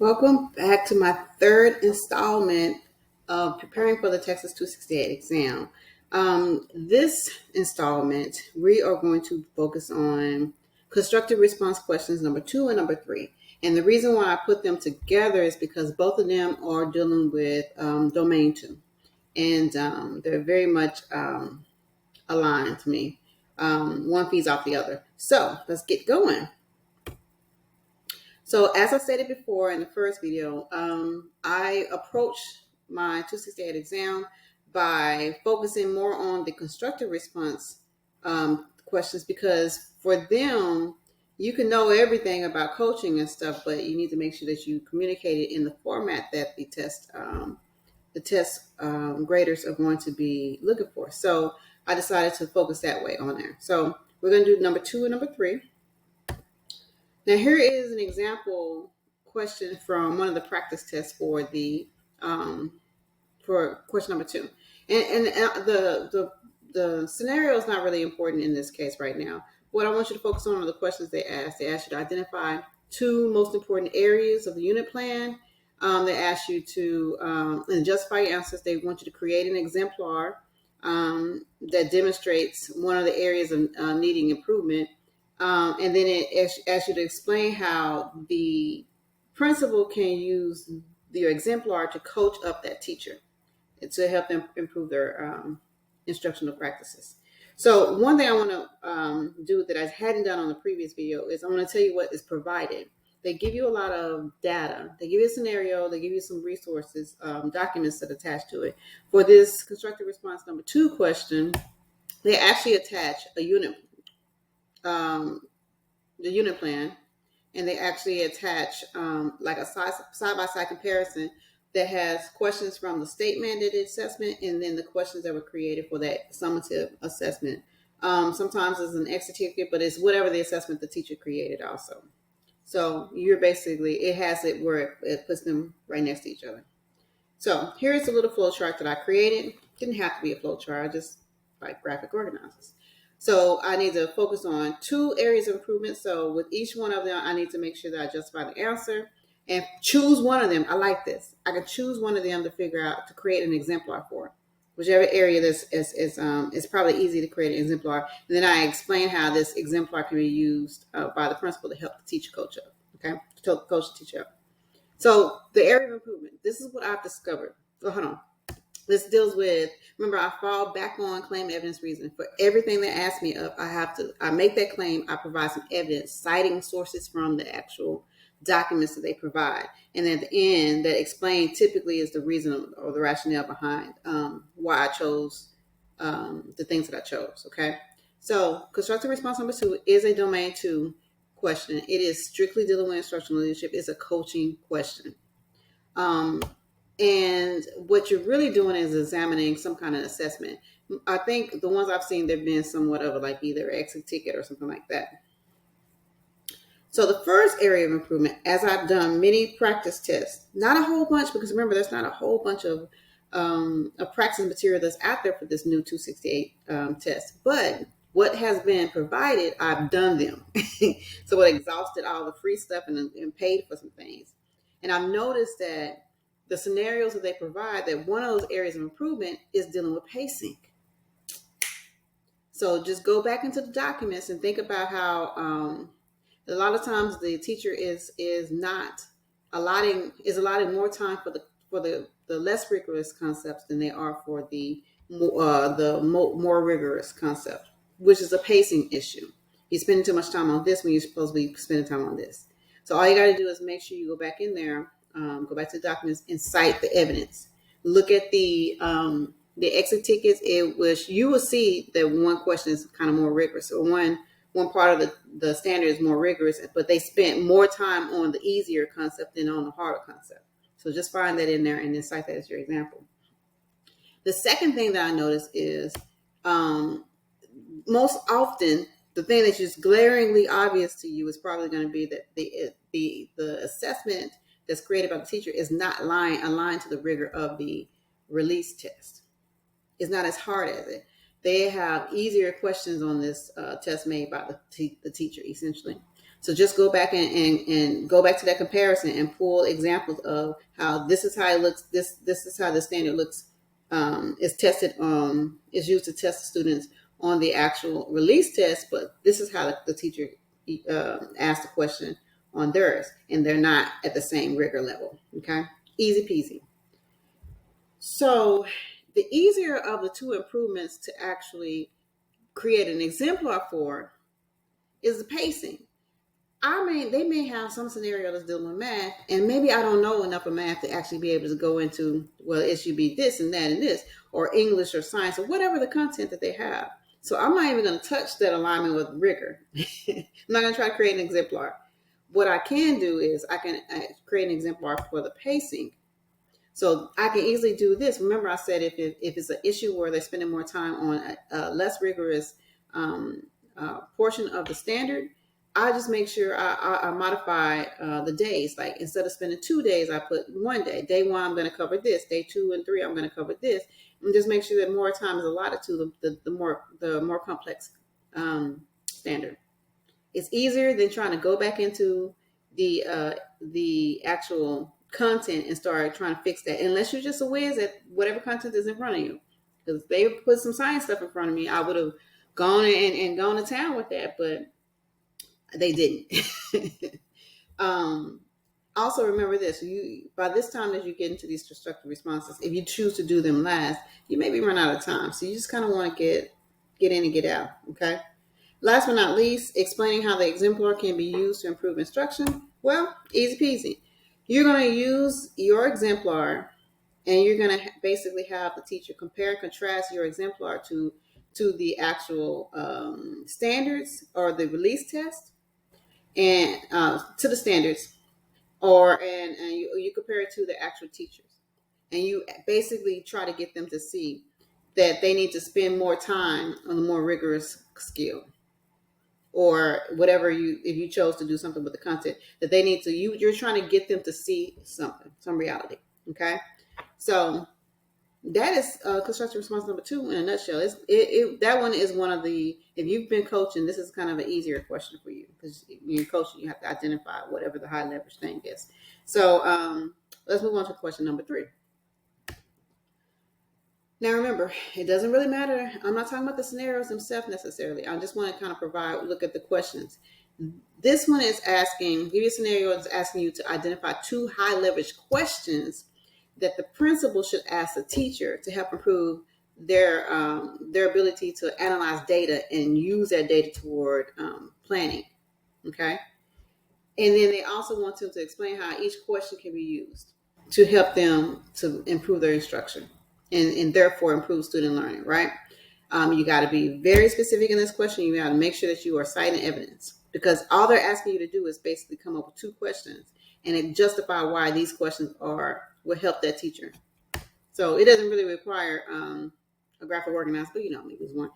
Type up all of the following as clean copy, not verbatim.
Welcome back to my third installment of preparing for the Texas 268 exam. This installment, we are going to focus on constructive response questions number 2 and number 3. And the reason why I put them together is because both of them are dealing with domain 2. And they're very much aligned to me. One feeds off the other. So let's get going. So as I stated before in the first video, I approach my 268 exam by focusing more on the constructive response questions because for them, you can know everything about coaching and stuff, but you need to make sure that you communicate it in the format that the test graders are going to be looking for. So I decided to focus that way on there. So we're going to do number 2 and number 3. Now, here is an example question from one of the practice tests for for question number 2, and the scenario is not really important in this case right now. What I want you to focus on are the questions they ask. They ask you to identify 2 most important areas of the unit plan. They ask you to and justify your answers. They want you to create an exemplar that demonstrates one of the areas of needing improvement. And then it asks you to explain how the principal can use your exemplar to coach up that teacher to help them improve their instructional practices. So one thing I want to do that I hadn't done on the previous video is I want to tell you what is provided. They give you a lot of data. They give you a scenario. They give you some resources, documents that attach to it. For this constructive response number 2 question, they actually attach a unit the unit plan, and they actually attach like a side-by-side comparison that has questions from the state mandated assessment and then the questions that were created for that summative assessment. Sometimes it's an X certificate, but it's whatever the assessment the teacher created also. So you're basically, it has it where it puts them right next to each other. So here's a little flow chart that I created. Didn't have to be a flow chart, I just like graphic organizers. So I need to focus on 2 areas of improvement. So with each one of them, I need to make sure that I justify the answer and choose one of them. I like this. I can choose one of them to figure out to create an exemplar for. Whichever area this is probably easy to create an exemplar. And then I explain how this exemplar can be used by the principal to help the teacher coach up. Okay, to coach the teacher up. So the area of improvement. This is what I've discovered. So hold on. This deals with, remember, I fall back on claim evidence reason. For everything that asks me up, I make that claim, I provide some evidence, citing sources from the actual documents that they provide. And at the end, that explain typically is the reason or the rationale behind why I chose the things that I chose, okay? So constructive response number 2 is a domain 2 question. It is strictly dealing with instructional leadership. It's a coaching question. And what you're really doing is examining some kind of assessment. I think the ones I've seen, they've been somewhat of like either exit ticket or something like that. So the first area of improvement, as I've done many practice tests, not a whole bunch, because remember, there's not a whole bunch of practice material that's out there for this new 268 test. But what has been provided, I've done them. So it exhausted all the free stuff and paid for some things. And I've noticed that the scenarios that they provide, that one of those areas of improvement is dealing with pacing. So just go back into the documents and think about how a lot of times the teacher is allotting more time for the less rigorous concepts than they are for the more rigorous concept, which is a pacing issue. You're spending too much time on this when you're supposed to be spending time on this. So all you got to do is make sure you go back in there, go back to the documents and cite the evidence. Look at the exit tickets, which you will see that one question is kind of more rigorous, or one part of the standard is more rigorous, but they spent more time on the easier concept than on the harder concept. So just find that in there and then cite that as your example. The second thing that I noticed is most often the thing that's just glaringly obvious to you is probably going to be that the assessment that's created by the teacher is not aligned to the rigor of the release test. It's not as hard as it. They have easier questions on this test made by the teacher, essentially. So just go back and go back to that comparison and pull examples of how this is how it looks. This is how the standard looks. Is tested. Is used to test the students on the actual release test, but this is how the teacher asked the question on theirs, and they're not at the same rigor level. Okay, easy peasy. So the easier of the two improvements to actually create an exemplar for is the pacing. I mean, they may have some scenario that's dealing with math, and maybe I don't know enough of math to actually be able to go into, well, it should be this and that and this, or English or science or whatever the content that they have. So I'm not even going to touch that alignment with rigor. I'm not going to try to create an exemplar. What I can do is I can create an exemplar for the pacing. So I can easily do this. Remember, I said if it's an issue where they're spending more time on a less rigorous portion of the standard, I just make sure I modify the days. Like instead of spending 2 days, I put 1 day. Day 1, I'm going to cover this. Day 2 and 3, I'm going to cover this. And just make sure that more time is allotted to the more complex standard. It's easier than trying to go back into the actual content and start trying to fix that. Unless you're just a whiz at whatever content is in front of you. Because if they put some science stuff in front of me, I would have gone and gone to town with that, but they didn't. Also remember this: by this time that you get into these constructive responses, if you choose to do them last, you maybe run out of time. So you just kind of want to get in and get out. Okay. Last but not least, explaining how the exemplar can be used to improve instruction. Well, easy peasy. You're going to use your exemplar, and you're going to basically have the teacher compare and contrast your exemplar to the actual standards or the release test, and to the standards, and you compare it to the actual teachers, and you basically try to get them to see that they need to spend more time on the more rigorous skill, or whatever if you chose to do something with the content that they need to, you're trying to get them to see something, some reality. Okay, so that is constructive response number 2 in a nutshell. That one is one of the, if you've been coaching, this is kind of an easier question for you, because you're coaching, you have to identify whatever the high leverage thing is. So let's move on to question number 3. Now remember, it doesn't really matter. I'm not talking about the scenarios themselves necessarily. I just want to kind of look at the questions. This one is give you a scenario that's asking you to identify 2 high leverage questions that the principal should ask the teacher to help improve their ability to analyze data and use that data toward planning. Okay. And then they also want to explain how each question can be used to help them to improve their instruction and therefore improve student learning, right? You got to be very specific in this question. You got to make sure that you are citing evidence, because all they're asking you to do is basically come up with 2 questions and justify why these questions will help that teacher. So it doesn't really require a graphic organizer, but maybe it's one.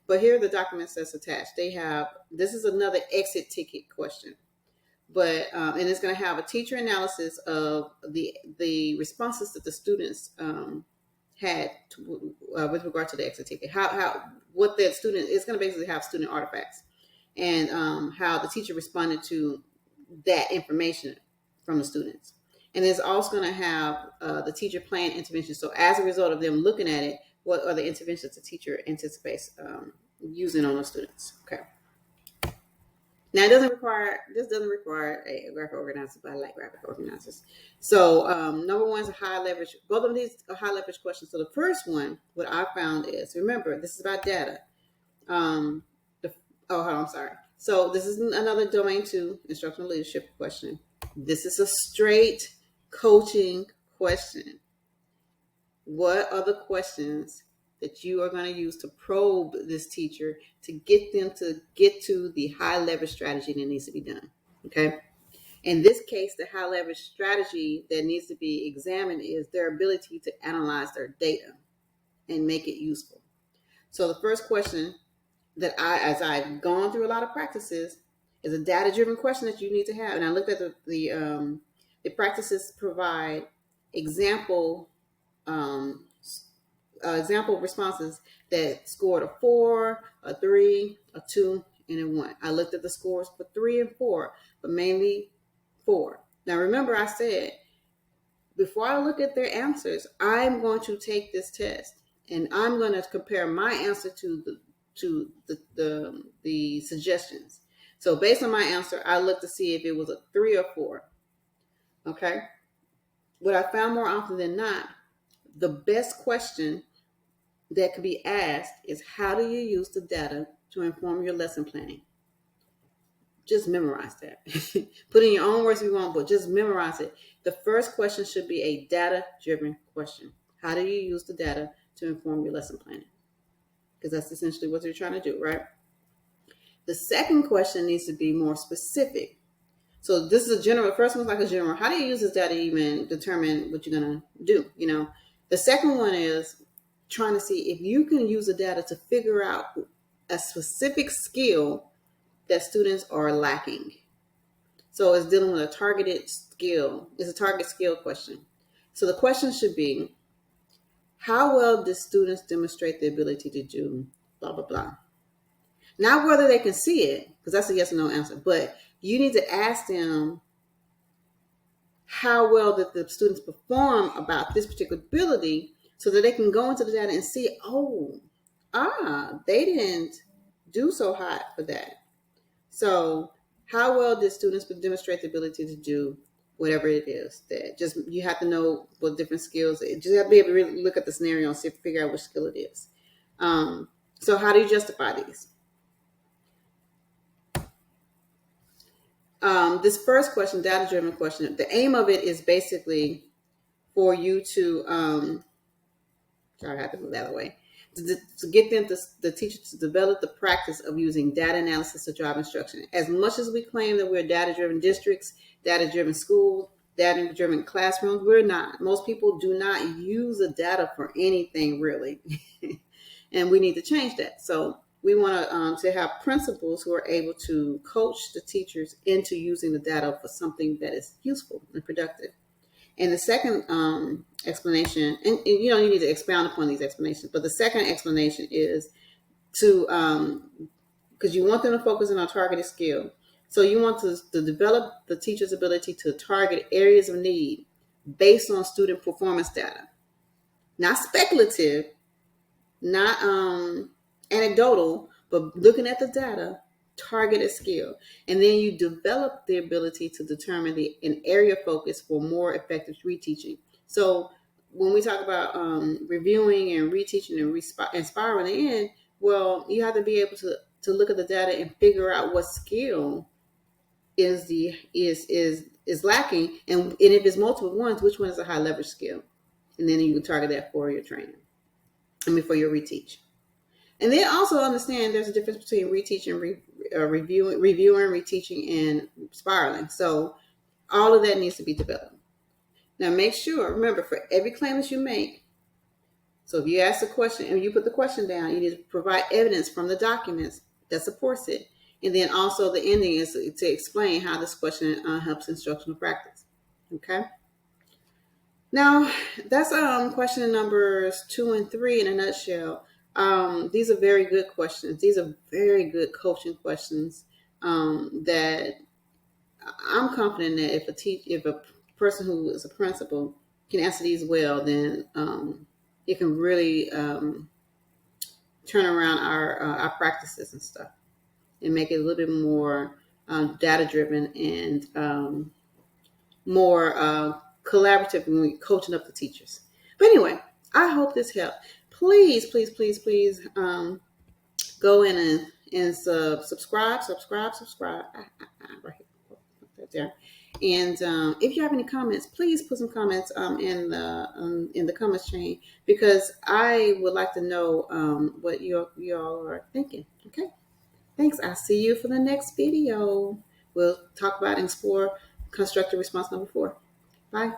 But here are the documents that's attached. This is another exit ticket question. But and it's going to have a teacher analysis of the responses that the students had with regard to the exit ticket. What that student is going to basically have student artifacts, and how the teacher responded to that information from the students. And it's also going to have the teacher plan interventions. So as a result of them looking at it, what are the interventions the teacher anticipates using on the students? Okay. Now, this doesn't require a graphic organizer, but I like graphic organizers. So number 1 is a high leverage. Both of these are high leverage questions. So the first one, what I found is, remember, this is about data. Hold on, I'm sorry. So this is another domain 2 instructional leadership question. This is a straight coaching question. What are the questions that you are going to use to probe this teacher to get them to get to the high leverage strategy that needs to be done? Okay. In this case, the high leverage strategy that needs to be examined is their ability to analyze their data and make it useful. So the first question that as I've gone through a lot of practices, is a data-driven question that you need to have. And I looked at the practices provide example responses that scored a 4, a 3, a 2, and a 1. I looked at the scores for 3 and 4, but mainly 4. Now remember, I said before I look at their answers, I'm going to take this test and I'm going to compare my answer to the suggestions. So based on my answer, I looked to see if it was a 3 or 4. Okay. What I found more often than not, the best question that could be asked is, how do you use the data to inform your lesson planning? Just memorize that. Put in your own words if you want, but just memorize it. The first question should be a data-driven question. How do you use the data to inform your lesson planning? Because that's essentially what you're trying to do, right? The second question needs to be more specific. So this is a general. First one's like a general. How do you use this data to even determine what you're gonna do? The second one is trying to see if you can use the data to figure out a specific skill that students are lacking. So it's dealing with a targeted skill. It's a target skill question. So the question should be, how well do students demonstrate the ability to do blah, blah, blah? Not whether they can see it, because that's a yes or no answer, but you need to ask them how well that the students perform about this particular ability so that they can go into the data and see, they didn't do so hot for that. So how well did students demonstrate the ability to do whatever it is that just, you have to know what different skills, you just have to be able to really look at the scenario and see, figure out which skill it is. So how do you justify these? This first question, data-driven question, the aim of it is basically for you to, sorry, I have to move that away, to get them, the teachers, to develop the practice of using data analysis to drive instruction. As much as we claim that we're data-driven districts, data-driven schools, data-driven classrooms, we're not. Most people do not use the data for anything really, and we need to change that. So we want to have principals who are able to coach the teachers into using the data for something that is useful and productive. And the second explanation, and you need to expound upon these explanations, but the second explanation is to, because you want them to focus on a targeted skill. So you want to develop the teacher's ability to target areas of need based on student performance data. Not speculative, not anecdotal, but looking at the data, targeted skill. And then you develop the ability to determine an area focus for more effective reteaching. So when we talk about reviewing and reteaching and spiraling, well, you have to be able to look at the data and figure out what skill is lacking, and if it's multiple ones, which one is a high leverage skill, and then you can target that for your training. For your reteach. And then also understand there's a difference between reteaching, reviewing, reteaching, and spiraling. So all of that needs to be developed. Now make sure, remember, for every claim that you make, so if you ask a question and you put the question down, you need to provide evidence from the documents that supports it. And then also the ending is to explain how this question helps instructional practice. Okay? Now, that's question numbers 2 and 3 in a nutshell. These are very good questions. These are very good coaching questions that I'm confident that if a person who is a principal can answer these well, then it can really turn around our practices and stuff and make it a little bit more data-driven and more collaborative when we're coaching up the teachers. But anyway, I hope this helped. Please, please, please, please go in and subscribe. Right there. And if you have any comments, please put some comments in the comments chain, because I would like to know what you all are thinking. Okay. Thanks. I'll see you for the next video. We'll talk about and explore constructive response number 4. Bye.